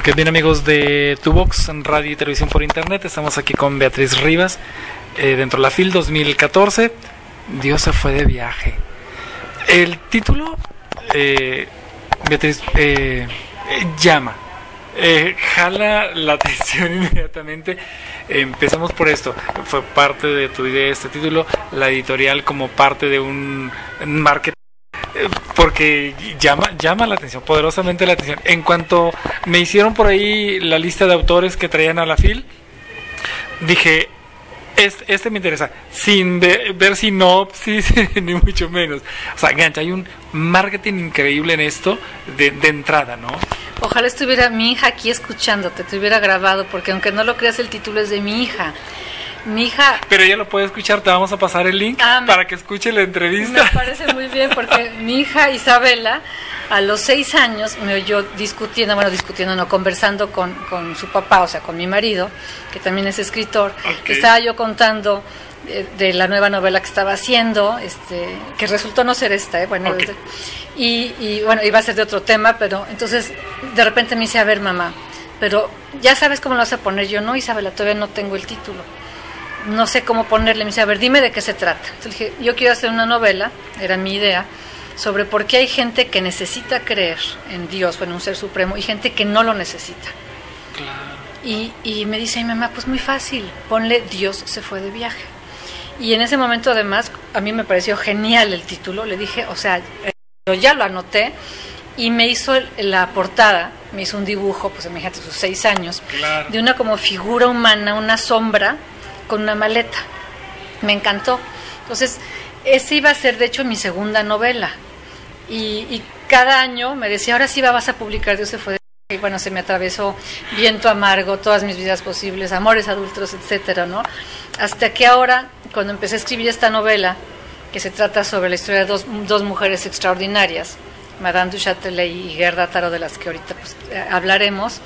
Ok, bien amigos de Tuvox, Radio y Televisión por Internet, estamos aquí con Beatriz Rivas, dentro de la FIL 2014, Dios se fue de viaje. El título, Beatriz, llama, jala la atención inmediatamente. Empezamos por esto, fue parte de tu idea este título, la editorial como parte de un marketing, porque llama la atención, poderosamente la atención. En cuanto me hicieron por ahí la lista de autores que traían a la FIL, dije, este me interesa, sin ver sinopsis ni mucho menos. O sea, gancha, hay un marketing increíble en esto de entrada, ¿no? Ojalá estuviera mi hija aquí escuchándote, te hubiera grabado, porque aunque no lo creas, el título es de mi hija. Mi hija... Pero ella lo puede escuchar, te vamos a pasar el link para que escuche la entrevista. Me parece muy bien, porque mi hija Isabela, a los 6 años, me oyó conversando con su papá, o sea, con mi marido, que también es escritor. Okay. Estaba yo contando de la nueva novela que estaba haciendo, que resultó no ser esta, bueno, okay. Y bueno, iba a ser de otro tema, pero entonces de repente me dice, a ver mamá, pero ya sabes cómo lo vas a poner. Yo, no, Isabela, todavía no tengo el título, no sé cómo ponerle. Me dice, a ver, dime de qué se trata. Entonces dije, yo quiero hacer una novela, era mi idea, sobre por qué hay gente que necesita creer en Dios o en un ser supremo y gente que no lo necesita. Claro. Y me dice, ay mamá, pues muy fácil, ponle Dios se fue de viaje. Y en ese momento además a mí me pareció genial el título. Le dije, o sea, yo ya lo anoté, y me hizo la portada, me hizo un dibujo, pues imagínate, sus 6 años, claro, de una como figura humana, una sombra con una maleta. Me encantó. Entonces ese iba a ser de hecho mi segunda novela, y cada año me decía, ahora sí vas a publicar Dios se fue de viaje. Y bueno, se me atravesó Viento amargo, Todas mis vidas posibles, Amores adultos, etcétera, ¿no? Hasta que ahora, cuando empecé a escribir esta novela, que se trata sobre la historia de dos mujeres extraordinarias, Madame du Châtelet y Gerda Taro, de las que ahorita pues hablaremos,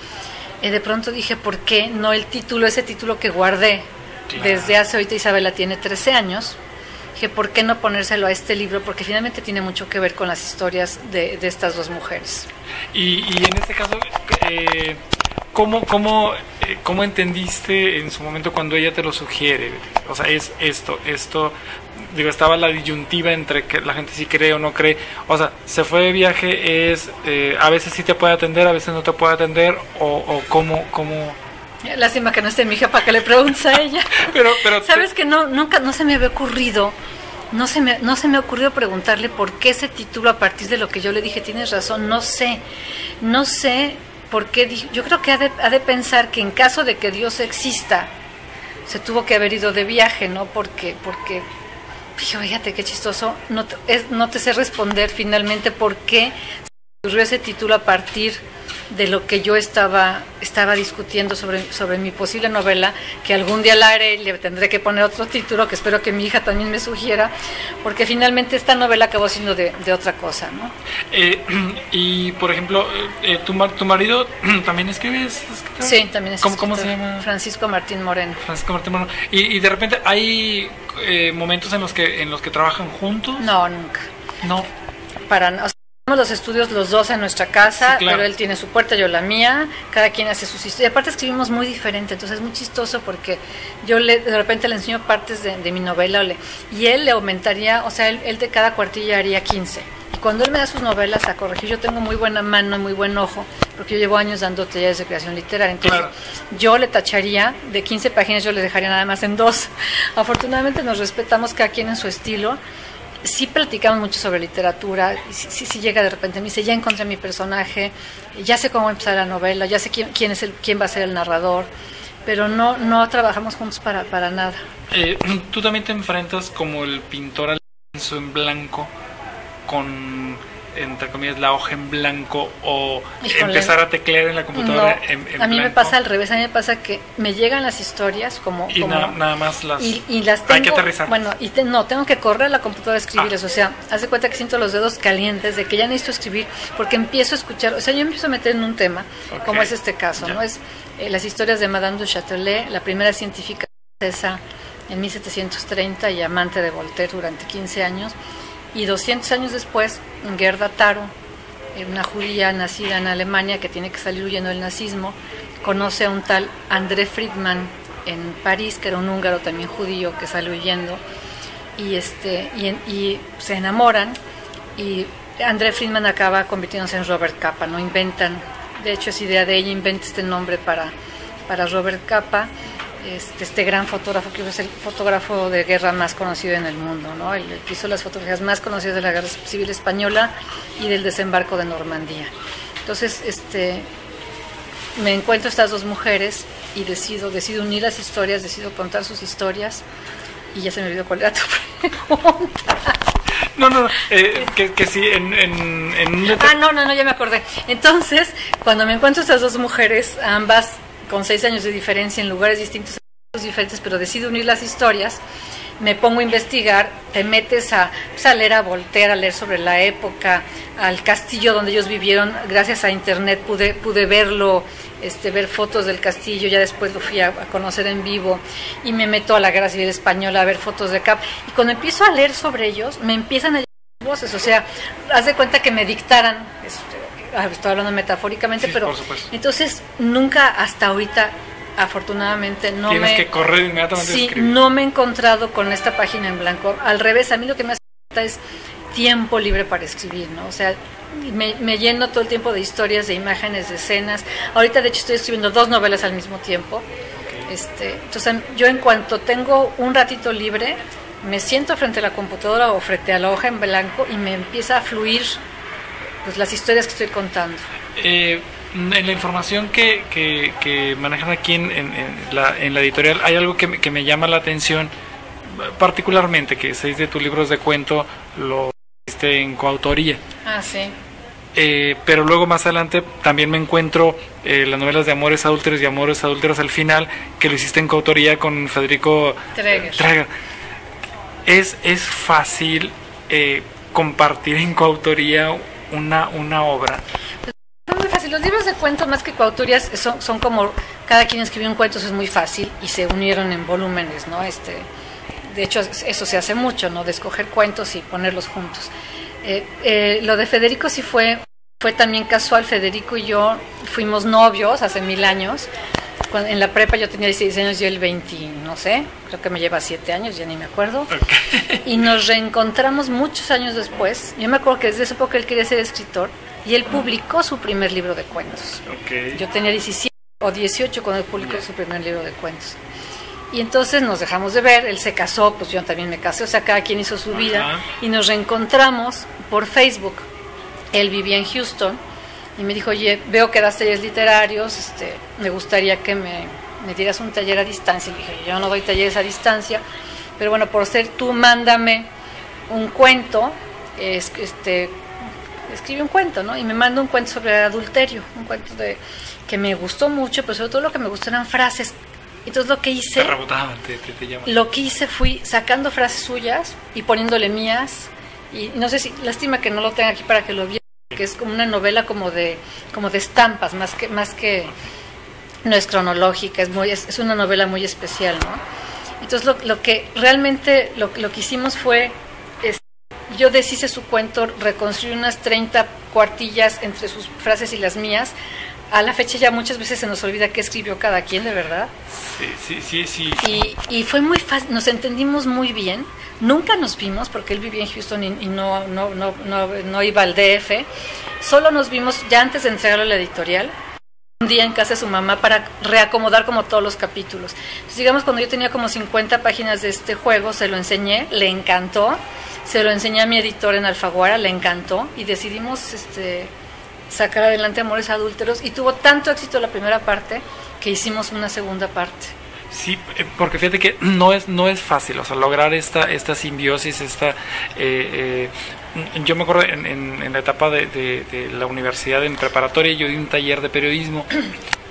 de pronto dije, ¿por qué no el título, ese título que guardé desde hace, ahorita Isabela tiene 13 años, dije, ¿por qué no ponérselo a este libro? Porque finalmente tiene mucho que ver con las historias de estas dos mujeres. Y en este caso, ¿cómo entendiste en su momento cuando ella te lo sugiere? O sea, es esto, digo, estaba la disyuntiva entre que la gente sí cree o no cree. O sea, se fue de viaje, a veces sí te puede atender, a veces no te puede atender, o cómo... Lástima que no esté mi hija para que le preguntes a ella. pero sabes que nunca se me había ocurrido, no se me ocurrió preguntarle por qué ese título a partir de lo que yo le dije. Tienes razón, no sé por qué. Yo creo que ha de pensar que en caso de que Dios exista, se tuvo que haber ido de viaje, ¿no? Porque fíjate qué chistoso, no te sé responder finalmente por qué se ocurrió ese título a partir de lo que yo estaba discutiendo sobre mi posible novela, que algún día la haré y le tendré que poner otro título, que espero que mi hija también me sugiera, porque finalmente esta novela acabó siendo de otra cosa, ¿no? Y por ejemplo, ¿tu marido también escribe? Sí, también es escritor. ¿Cómo se llama? Francisco Martín Moreno. Y de repente hay momentos en los que trabajan juntos. No, nunca. No. Tenemos los estudios los dos en nuestra casa, sí, claro, pero él tiene su puerta, yo la mía, cada quien hace sus historias. Y aparte escribimos muy diferente, entonces es muy chistoso porque yo de repente le enseño partes de mi novela, y él le aumentaría, o sea, él de cada cuartilla haría 15. Y cuando él me da sus novelas a corregir, yo tengo muy buena mano y muy buen ojo, porque yo llevo años dando talleres de creación literaria. Entonces, claro, yo le tacharía de 15 páginas, yo le dejaría nada más en 2. Afortunadamente nos respetamos cada quien en su estilo. Sí platicamos mucho sobre literatura, y sí llega de repente, me dice, ya encontré mi personaje, ya sé cómo empezar la novela, ya sé quién va a ser el narrador, pero no trabajamos juntos para nada. Tú también te enfrentas como el pintor al lienzo en blanco, con, entre comillas, la hoja en blanco, o empezar a teclear en la computadora en blanco. A mí me pasa al revés, a mí me pasa que me llegan las historias nada más las tengo, hay que aterrizar. Bueno, tengo que correr a la computadora a escribirlas, o sea, haz de cuenta que siento los dedos calientes de que ya necesito escribir, porque empiezo a escuchar, o sea, yo empiezo a meter en un tema, okay, como es este caso, ya, ¿no? Es las historias de Madame du Châtelet, la primera científica francesa en 1730 y amante de Voltaire durante 15 años. Y 200 años después, Gerda Taro, una judía nacida en Alemania que tiene que salir huyendo del nazismo, conoce a un tal André Friedman en París, que era un húngaro también judío que sale huyendo, y se enamoran, y André Friedman acaba convirtiéndose en Robert Capa, ¿no? Inventan, de hecho es idea de ella, inventa este nombre para Robert Capa, este gran fotógrafo, que es el fotógrafo de guerra más conocido en el mundo, ¿no? El que hizo las fotografías más conocidas de la Guerra Civil Española y del desembarco de Normandía. Entonces, me encuentro estas dos mujeres y decido unir las historias, decido contar sus historias, y ya se me olvidó cuál era tu pregunta. No, que sí, no, ya me acordé. Entonces, cuando me encuentro estas dos mujeres, ambas con 6 años de diferencia en lugares distintos, diferentes, pero decido unir las historias, me pongo a investigar, te metes a leer a Voltaire, a leer sobre la época, al castillo donde ellos vivieron. Gracias a internet pude verlo, ver fotos del castillo, ya después lo fui a conocer en vivo, y me meto a la Guerra Civil Española a ver fotos de Cap, y cuando empiezo a leer sobre ellos, me empiezan a llegar voces, o sea, haz de cuenta que me dictaran, estoy hablando metafóricamente, sí, pero entonces nunca hasta ahorita, afortunadamente, tienes que correr inmediatamente a escribir. No me he encontrado con esta página en blanco. Al revés, a mí lo que me hace falta es tiempo libre para escribir, ¿no? O sea, me lleno todo el tiempo de historias, de imágenes, de escenas. Ahorita, de hecho, estoy escribiendo 2 novelas al mismo tiempo. Entonces, yo en cuanto tengo un ratito libre, me siento frente a la computadora o frente a la hoja en blanco y me empieza a fluir, pues, las historias que estoy contando. En la información que manejan aquí en la editorial, hay algo que me llama la atención particularmente, que 6 de tus libros de cuento lo hiciste en coautoría. Ah, sí. Pero luego más adelante también me encuentro las novelas de Amores Adúlteros y Amores Adúlteros al final, que lo hiciste en coautoría con Federico Treger. Es fácil compartir en coautoría una obra. Es muy fácil. Los libros de cuentos, más que coautorías, son como cada quien escribió un cuento, eso es muy fácil, y se unieron en volúmenes, ¿no? De hecho, eso se hace mucho, ¿no? De escoger cuentos y ponerlos juntos. Lo de Federico sí fue también casual. Federico y yo fuimos novios hace 1000 años. En la prepa yo tenía 16 años y él 20, no sé, creo que me lleva 7 años, ya ni me acuerdo. Okay. Y nos reencontramos muchos años después. Yo me acuerdo que desde esa época él quería ser escritor y él publicó su primer libro de cuentos. Okay. Yo tenía 17 o 18 cuando él publicó su primer libro de cuentos. Y entonces nos dejamos de ver, él se casó, pues yo también me casé, o sea, cada quien hizo su vida, y nos reencontramos por Facebook. Él vivía en Houston y me dijo, oye, veo que das talleres literarios, me gustaría que me dieras un taller a distancia. Y le dije, yo no doy talleres a distancia, pero bueno, por ser tú, mándame un cuento, escribe un cuento, ¿no? Y me mandó un cuento sobre adulterio, un cuento que me gustó mucho, pero sobre todo lo que me gustó eran frases. Entonces lo que hice, lo que hice fui sacando frases suyas y poniéndole mías, y no sé si, lástima que no lo tenga aquí para que lo vea, que es como una novela como de estampas, más que no es cronológica, es una novela muy especial, ¿no? Entonces lo que realmente lo que hicimos fue, yo deshice su cuento, reconstruí unas 30 cuartillas entre sus frases y las mías. A la fecha ya muchas veces se nos olvida qué escribió cada quien, de verdad. Sí. Y fue muy fácil, nos entendimos muy bien. Nunca nos vimos porque él vivía en Houston y no iba al DF. Solo nos vimos ya antes de entregarlo a la editorial, un día en casa de su mamá, para reacomodar como todos los capítulos. Entonces, digamos, cuando yo tenía como 50 páginas de este juego, se lo enseñé, le encantó. Se lo enseñé a mi editor en Alfaguara, le encantó, y decidimos sacar adelante Amores Adúlteros, y tuvo tanto éxito la primera parte que hicimos una segunda parte. Sí, porque fíjate que no es fácil, o sea, lograr esta simbiosis, yo me acuerdo en la etapa de la universidad, en preparatoria, yo di un taller de periodismo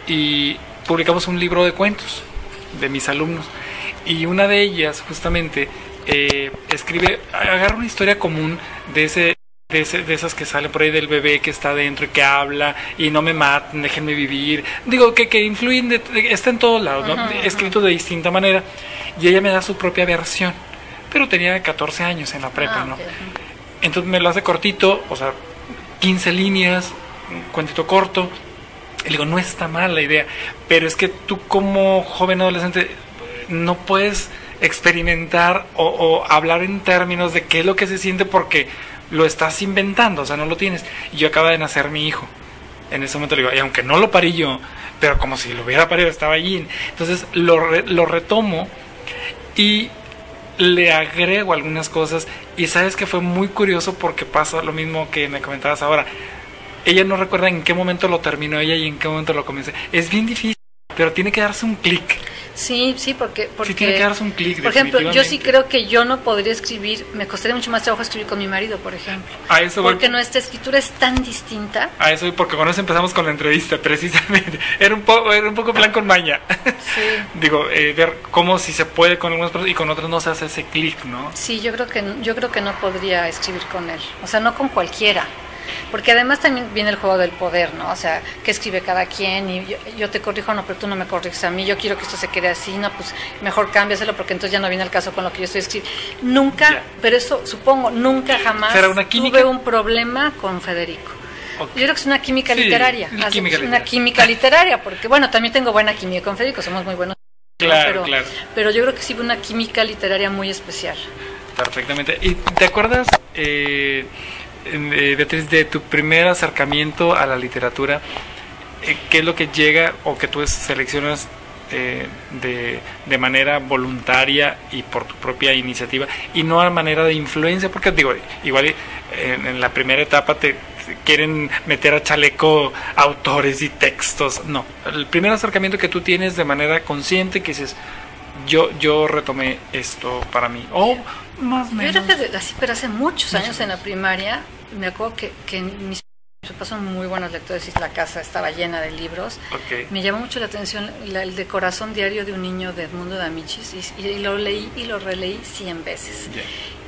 y publicamos un libro de cuentos de mis alumnos, y una de ellas justamente agarra una historia común de esas que salen por ahí, del bebé que está adentro y que habla y no me maten, déjenme vivir, digo que influyen, está en todos lados, ¿no? Escrito de distinta manera, y ella me da su propia versión, pero tenía 14 años en la prepa, ¿no? Okay. Entonces me lo hace cortito, o sea, 15 líneas, un cuentito corto. Y le digo, no está mal la idea, pero es que tú como joven adolescente no puedes experimentar o hablar en términos de qué es lo que se siente porque lo estás inventando, o sea, no lo tienes. Y yo acaba de nacer mi hijo. En ese momento le digo, y aunque no lo parí yo, pero como si lo hubiera parido, estaba allí. Entonces lo retomo y le agrego algunas cosas. Y sabes que fue muy curioso porque pasa lo mismo que me comentabas ahora. Ella no recuerda en qué momento lo terminó ella y en qué momento lo comencé. Es bien difícil, pero tiene que darse un clic. Sí, porque sí, tiene que darse un clic. Por ejemplo, yo sí creo que yo no podría escribir, me costaría mucho más trabajo escribir con mi marido, por ejemplo. A eso porque nuestra escritura es tan distinta. A eso, porque con eso empezamos con la entrevista, precisamente. Era un poco plan con maña. Sí. Digo, ver cómo si se puede con algunas personas y con otras no se hace ese clic, ¿no? Sí, yo creo que no podría escribir con él. O sea, no con cualquiera. Porque además también viene el juego del poder, ¿no? O sea, que escribe cada quien y yo te corrijo, no, pero tú no me corriges a mí, yo quiero que esto se quede así, no, pues mejor cámbiaselo porque entonces ya no viene el caso con lo que yo estoy escribiendo. Nunca, pero eso supongo, nunca jamás tuve un problema con Federico. Okay. Yo creo que es una química literaria, una química literaria, porque bueno, también tengo buena química con Federico, somos muy buenos. Claro, pero yo creo que sí fue una química literaria muy especial. Perfectamente. ¿Y te acuerdas, Beatriz, de tu primer acercamiento a la literatura? ¿Qué es lo que llega o que tú seleccionas de manera voluntaria y por tu propia iniciativa y no a manera de influencia? Porque digo, igual en la primera etapa te quieren meter a chaleco autores y textos. No, el primer acercamiento que tú tienes de manera consciente, que dices, yo retomé esto para mí, o más o menos. Yo creo que así, pero hace muchos años en la primaria, me acuerdo que mis papás son muy buenos lectores y la casa estaba llena de libros. Okay. Me llamó mucho la atención el de Corazón Diario de un Niño de Edmundo D'Amicis y lo leí y lo releí 100 veces. Yeah.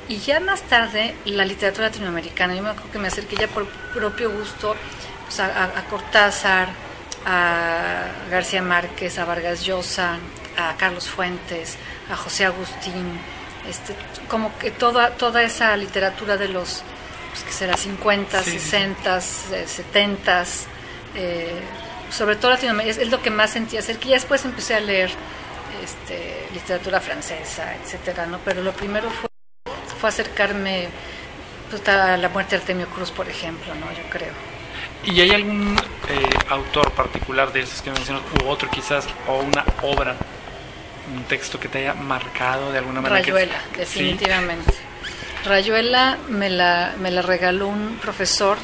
Y ya más tarde, la literatura latinoamericana, yo me acuerdo que me acerqué ya por propio gusto, pues, a Cortázar, a García Márquez, a Vargas Llosa, a Carlos Fuentes, a José Agustín, como que toda esa literatura de los, pues que será 50, sí, 60, 70, sobre todo Latinoamérica, es lo que más sentía cerca. Y ya después empecé a leer literatura francesa, etcétera, ¿no? Pero lo primero fue acercarme, pues, a la muerte de Artemio Cruz, por ejemplo, ¿no? Yo creo. ¿Y hay algún autor particular de esos que mencionas, u otro quizás, o una obra, un texto que te haya marcado de alguna manera? Rayuela, definitivamente. ¿Sí? Rayuela me la regaló un profesor.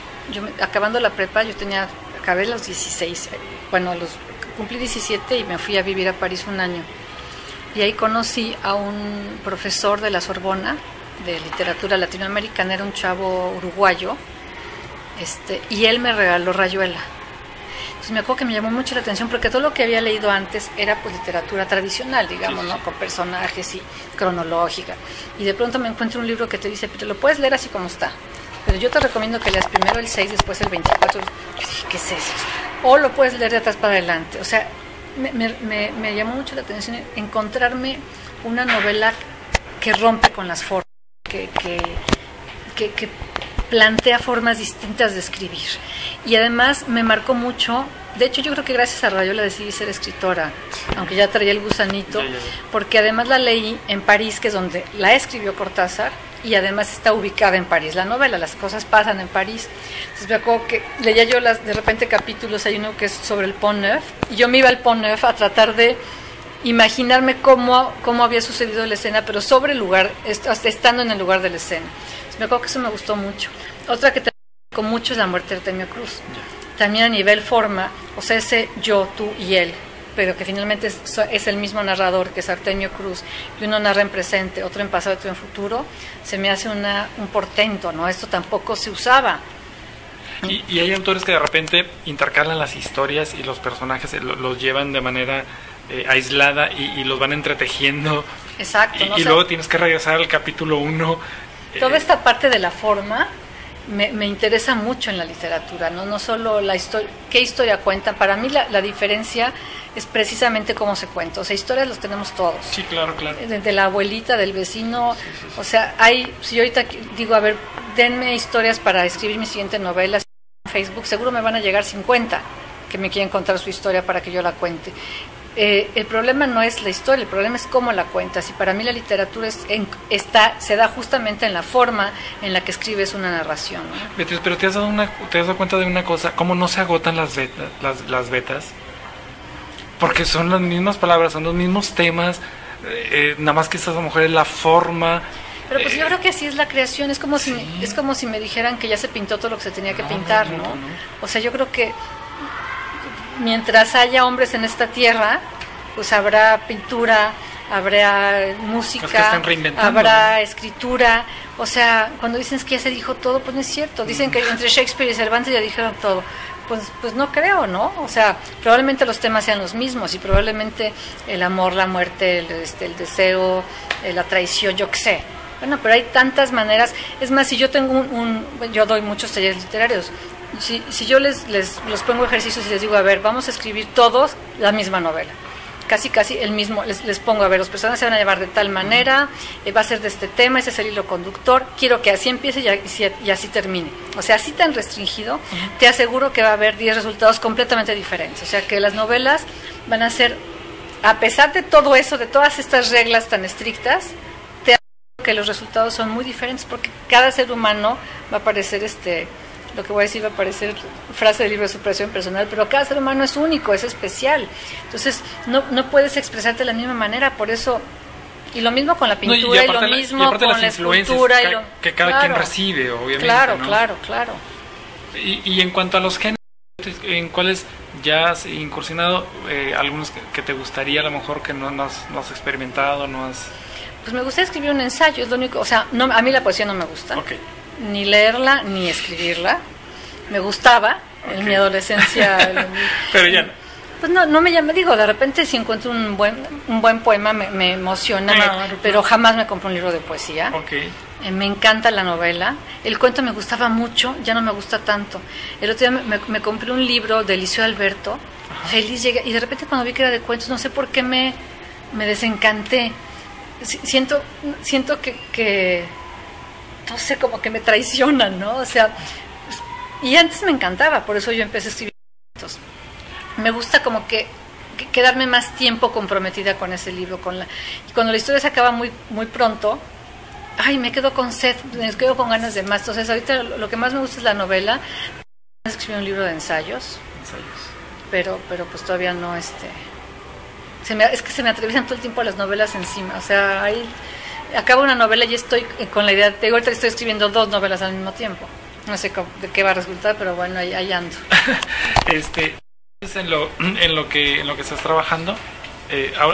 Acabando la prepa, acabé los 16, cumplí 17 y me fui a vivir a París un año. Y ahí conocí a un profesor de la Sorbona, de literatura latinoamericana, era un chavo uruguayo, y él me regaló Rayuela. Entonces me acuerdo que me llamó mucho la atención porque todo lo que había leído antes era pues literatura tradicional, digamos, sí, ¿no? Con personajes y cronológica. Y de pronto me encuentro un libro que te dice, pero lo puedes leer así como está, pero yo te recomiendo que leas primero el 6, después el 24. Yo dije, ¿qué es esto? O lo puedes leer de atrás para adelante. O sea, me llamó mucho la atención encontrarme una novela que rompe con las formas, que plantea formas distintas de escribir. Y además me marcó mucho. De hecho, yo creo que gracias a Rayuela decidí ser escritora, aunque ya traía el gusanito, porque además la leí en París, que es donde la escribió Cortázar, y además está ubicada en París la novela, las cosas pasan en París. Entonces me acuerdo que leía yo de repente capítulos, hay uno que es sobre el Pont Neuf, y yo me iba al Pont Neuf a tratar de imaginarme cómo había sucedido la escena, pero sobre el lugar, estando en el lugar de la escena. Entonces me acuerdo que eso me gustó mucho. Otra que te con mucho es La muerte de Artemio Cruz. También a nivel forma, o sea, ese yo, tú y él, pero que finalmente es el mismo narrador, que es Artemio Cruz, y uno narra en presente, otro en pasado, otro en futuro, se me hace un portento, ¿no? Esto tampoco se usaba. Y hay autores que de repente intercalan las historias y los personajes los llevan de manera aislada y los van entretejiendo. Exacto. Y luego tienes que regresar al capítulo 1. Toda esta parte de la forma me interesa mucho en la literatura, no solo la historia, qué historia cuentan. Para mí la diferencia es precisamente cómo se cuenta. O sea, historias los tenemos todos. Sí, claro. De la abuelita, del vecino. Sí. Sí. O sea, si yo ahorita digo, a ver, denme historias para escribir mi siguiente novela, Facebook, seguro me van a llegar 50 que me quieren contar su historia para que yo la cuente. El problema no es la historia, el problema es cómo la cuentas. Y para mí la literatura se da justamente en la forma en la que escribes una narración, ¿no? Beatriz, pero ¿te has dado cuenta de una cosa? ¿Cómo no se agotan las betas? Porque son las mismas palabras, son los mismos temas, nada más que estas mujeres la forma. Pero pues yo creo que así es la creación, es como si me dijeran que ya se pintó todo lo que se tenía que pintar, ¿no? O sea, yo creo que mientras haya hombres en esta tierra, pues habrá pintura, habrá música, habrá escritura. O sea, cuando dicen que ya se dijo todo, pues no es cierto. Dicen que entre Shakespeare y Cervantes ya dijeron todo. Pues no creo, ¿no? O sea, probablemente los temas sean los mismos y probablemente el amor, la muerte, el deseo, la traición, yo qué sé. Bueno, pero hay tantas maneras. Es más, si yo tengo yo doy muchos talleres literarios. Si yo les pongo ejercicios y les digo, a ver, vamos a escribir todos la misma novela. Casi el mismo, les pongo, a ver, los personajes se van a llevar de tal manera, va a ser de este tema, ese es el hilo conductor, quiero que así empiece y así termine. O sea, así tan restringido, te aseguro que va a haber 10 resultados completamente diferentes. O sea, que las novelas van a ser, a pesar de todo eso, de todas estas reglas tan estrictas, te aseguro que los resultados son muy diferentes porque cada ser humano va a parecer lo que voy a decir va a parecer frase del libro de superación personal, pero cada ser humano es único, es especial. Entonces, no puedes expresarte de la misma manera, por eso, y lo mismo con la pintura, y lo mismo con la escultura. Que cada quien recibe, obviamente. Claro, ¿no? claro. Y en cuanto a los géneros, ¿en cuáles ya has incursionado? Algunos que te gustaría, a lo mejor, que no has experimentado, no has... Pues me gustaría escribir un ensayo, es lo único, o sea, a mí la poesía no me gusta. Okay. Ni leerla, ni escribirla. Me gustaba en mi adolescencia. Pero ya no. Pues no me llama, digo, de repente si encuentro un buen poema me emociona, claro, pero jamás me compro un libro de poesía. Okay. Me encanta la novela. El cuento me gustaba mucho, ya no me gusta tanto. El otro día me compré un libro de Eliseo Alberto. Ajá. Feliz llegué, y de repente cuando vi que era de cuentos, no sé por qué me desencanté. Siento que no sé, como que me traicionan, ¿no? O sea, y antes me encantaba, por eso yo empecé a escribir cuentos. Me gusta como que quedarme más tiempo comprometida con ese libro, y cuando la historia se acaba muy, muy pronto, ay, me quedo con sed, me quedo con ganas de más. Entonces ahorita lo que más me gusta es la novela. Escribí un libro de ensayos. Pero pues todavía no, es que se me atraviesan todo el tiempo las novelas encima, o sea, ahí acabo una novela y estoy con la idea, ahorita estoy escribiendo 2 novelas al mismo tiempo. No sé de qué va a resultar, pero bueno, ahí ando. ¿Es en lo que estás trabajando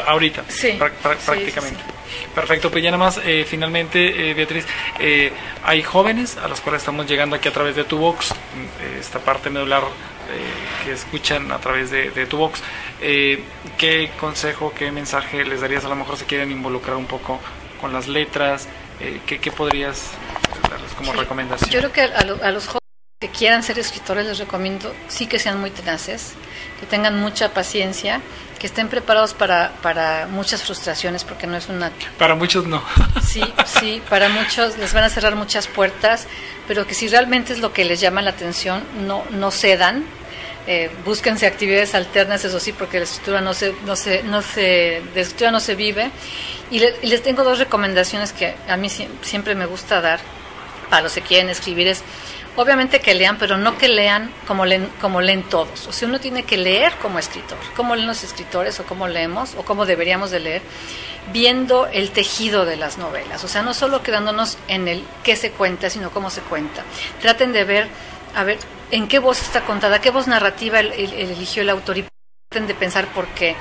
ahorita? Sí. Prácticamente. Sí. Perfecto, pues ya nada más, finalmente, Beatriz, hay jóvenes a los cuales estamos llegando aquí a través de tu Vox, esta parte medular que escuchan a través de tu Vox. ¿Qué consejo, qué mensaje les darías? A lo mejor se quieren involucrar un poco con las letras, ¿qué podrías darles como recomendación? Yo creo que a los jóvenes que quieran ser escritores les recomiendo sí que sean muy tenaces, que tengan mucha paciencia, que estén preparados para muchas frustraciones, porque no es una... Para muchos no. Sí, para muchos les van a cerrar muchas puertas, pero que si realmente es lo que les llama la atención, no cedan. Búsquense actividades alternas, eso sí, porque la escritura de escritura no se vive. Y les tengo 2 recomendaciones que a mí siempre me gusta dar para los que quieren escribir. Es obviamente que lean, pero no que lean como leen todos. O sea, uno tiene que leer como escritor, como leen los escritores, o cómo leemos, o cómo deberíamos de leer, viendo el tejido de las novelas. O sea, no solo quedándonos en el qué se cuenta, sino cómo se cuenta. Traten de ver, a ver, en qué voz está contada, qué voz narrativa eligió el autor, y traten de pensar por qué,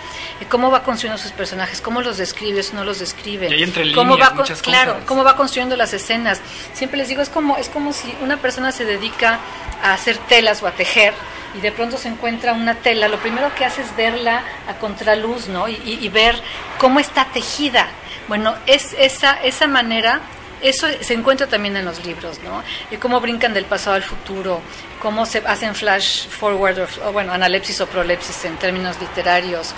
cómo va construyendo sus personajes, cómo los describe, si no los describe, y ahí entre líneas, muchas claro, cosas. Cómo va construyendo las escenas. Siempre les digo, es como si una persona se dedica a hacer telas o a tejer, y de pronto se encuentra una tela, lo primero que hace es verla a contraluz, ¿no? Y ver cómo está tejida. Bueno, es esa manera. Eso se encuentra también en los libros, ¿no? Y cómo brincan del pasado al futuro, cómo se hacen flash forward, analepsis o prolepsis en términos literarios.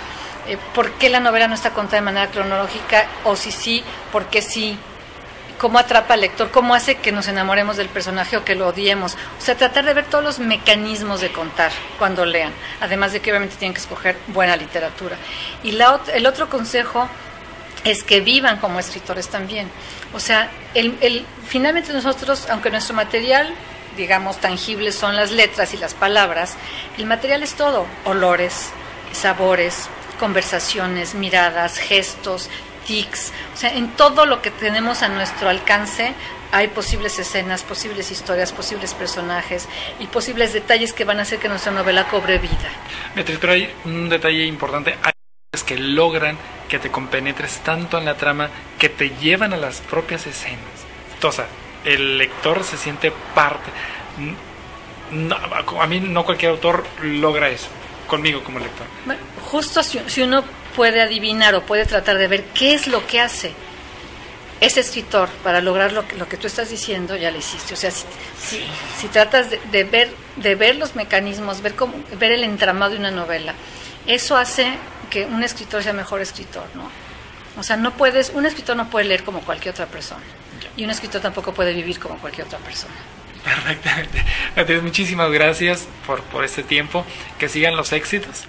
¿Por qué la novela no está contada de manera cronológica? O si sí, ¿por qué sí? cómo atrapa al lector, cómo hace que nos enamoremos del personaje o que lo odiemos. O sea, tratar de ver todos los mecanismos de contar cuando lean, además de que obviamente tienen que escoger buena literatura. Y el otro consejo es que vivan como escritores también. O sea, finalmente nosotros, aunque nuestro material, digamos, tangible son las letras y las palabras, el material es todo: olores, sabores, conversaciones, miradas, gestos, tics. O sea, en todo lo que tenemos a nuestro alcance hay posibles escenas, posibles historias, posibles personajes y posibles detalles que van a hacer que nuestra novela cobre vida. Beatriz, pero hay un detalle importante: hay que logran que te compenetres tanto en la trama que te llevan a las propias escenas. O sea, el lector se siente parte. No, a mí no cualquier autor logra eso, conmigo como lector. Bueno, justo si uno puede adivinar o puede tratar de ver qué es lo que hace ese escritor para lograr lo que tú estás diciendo, ya lo hiciste. O sea, si tratas de ver los mecanismos, ver el entramado de una novela, eso hace que un escritor sea mejor escritor, ¿no? O sea, un escritor no puede leer como cualquier otra persona, y un escritor tampoco puede vivir como cualquier otra persona. Perfectamente. Muchísimas gracias por este tiempo. Que sigan los éxitos.